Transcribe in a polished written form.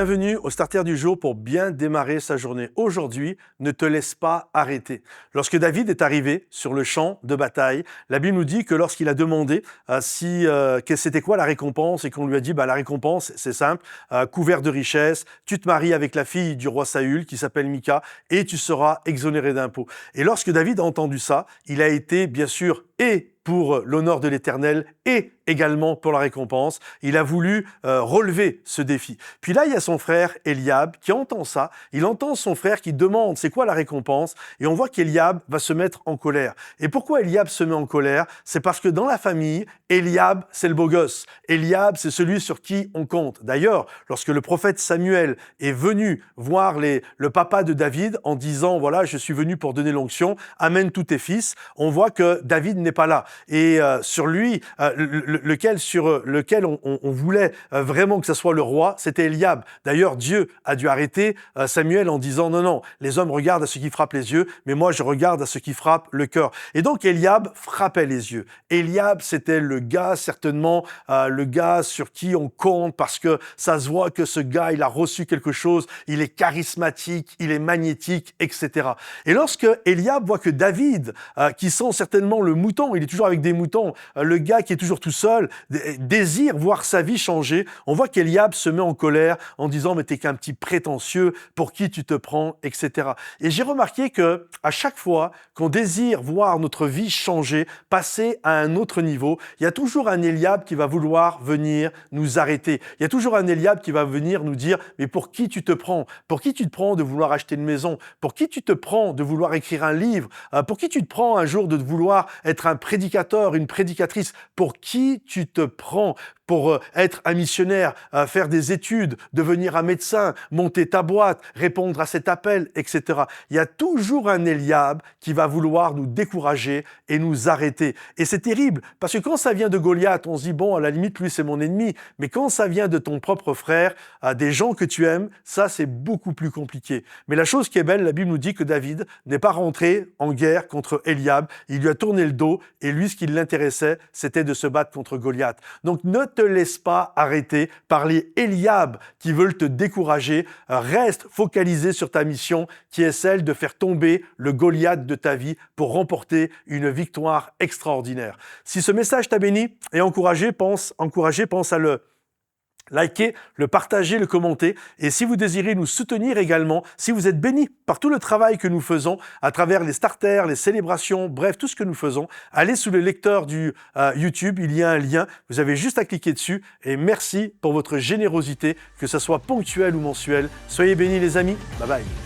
Bienvenue au Starter du jour pour bien démarrer sa journée. Aujourd'hui, ne te laisse pas arrêter. Lorsque David est arrivé sur le champ de bataille, la Bible nous dit que lorsqu'il a demandé que c'était quoi la récompense et qu'on lui a dit la récompense, c'est simple, couvert de richesses, tu te maries avec la fille du roi Saül qui s'appelle Mika et tu seras exonéré d'impôts. Et lorsque David a entendu ça, il a été bien sûr pour l'honneur de l'Éternel et également pour la récompense. Il a voulu relever ce défi. Puis là, il y a son frère Eliab qui entend ça. Il entend son frère qui demande c'est quoi la récompense et on voit qu'Eliab va se mettre en colère. Et pourquoi Eliab se met en colère? C'est parce que dans la famille, Eliab, c'est le beau gosse. Eliab, c'est celui sur qui on compte. D'ailleurs, lorsque le prophète Samuel est venu voir le papa de David en disant voilà, je suis venu pour donner l'onction, amène tous tes fils, on voit que David n'est pas là. Et sur lui, sur lequel on voulait vraiment que ce soit le roi, c'était Eliab. D'ailleurs, Dieu a dû arrêter Samuel en disant non, les hommes regardent à ce qui frappe les yeux, mais moi je regarde à ce qui frappe le cœur. Et donc Eliab frappait les yeux. Eliab, c'était le gars, certainement, le gars sur qui on compte parce que ça se voit que ce gars, il a reçu quelque chose, il est charismatique, il est magnétique, etc. Et lorsque Eliab voit que David, qui sent certainement le mouton, il est toujours avec des moutons, le gars qui est toujours tout seul, désire voir sa vie changer, on voit qu'Eliab se met en colère en disant « mais t'es qu'un petit prétentieux, pour qui tu te prends ?» etc. Et j'ai remarqué que à chaque fois qu'on désire voir notre vie changer, passer à un autre niveau, il y a toujours un Eliab qui va vouloir venir nous arrêter. Il y a toujours un Eliab qui va venir nous dire « mais pour qui tu te prends? Pour qui tu te prends de vouloir acheter une maison? Pour qui tu te prends de vouloir écrire un livre? Pour qui tu te prends un jour de vouloir être un prédicateur, une prédicatrice? Pour qui tu te prends pour être un missionnaire, faire des études, devenir un médecin, monter ta boîte, répondre à cet appel, etc. Il y a toujours un Eliab qui va vouloir nous décourager et nous arrêter. Et c'est terrible, parce que quand ça vient de Goliath, on se dit, bon, à la limite, lui, c'est mon ennemi. Mais quand ça vient de ton propre frère, des gens que tu aimes, ça, c'est beaucoup plus compliqué. Mais la chose qui est belle, la Bible nous dit que David n'est pas rentré en guerre contre Eliab. Il lui a tourné le dos, et lui, ce qui l'intéressait, c'était de se battre contre Goliath. Donc, ne te laisse pas arrêter par les Eliab qui veulent te décourager. Reste focalisé sur ta mission qui est celle de faire tomber le Goliath de ta vie pour remporter une victoire extraordinaire. Si ce message t'a béni et encouragé, pense à le liker, le partager, le commenter. Et si vous désirez nous soutenir également, si vous êtes bénis par tout le travail que nous faisons à travers les starters, les célébrations, bref, tout ce que nous faisons, allez sous le lecteur du YouTube, il y a un lien, vous avez juste à cliquer dessus. Et merci pour votre générosité, que ce soit ponctuel ou mensuel. Soyez bénis les amis, bye bye.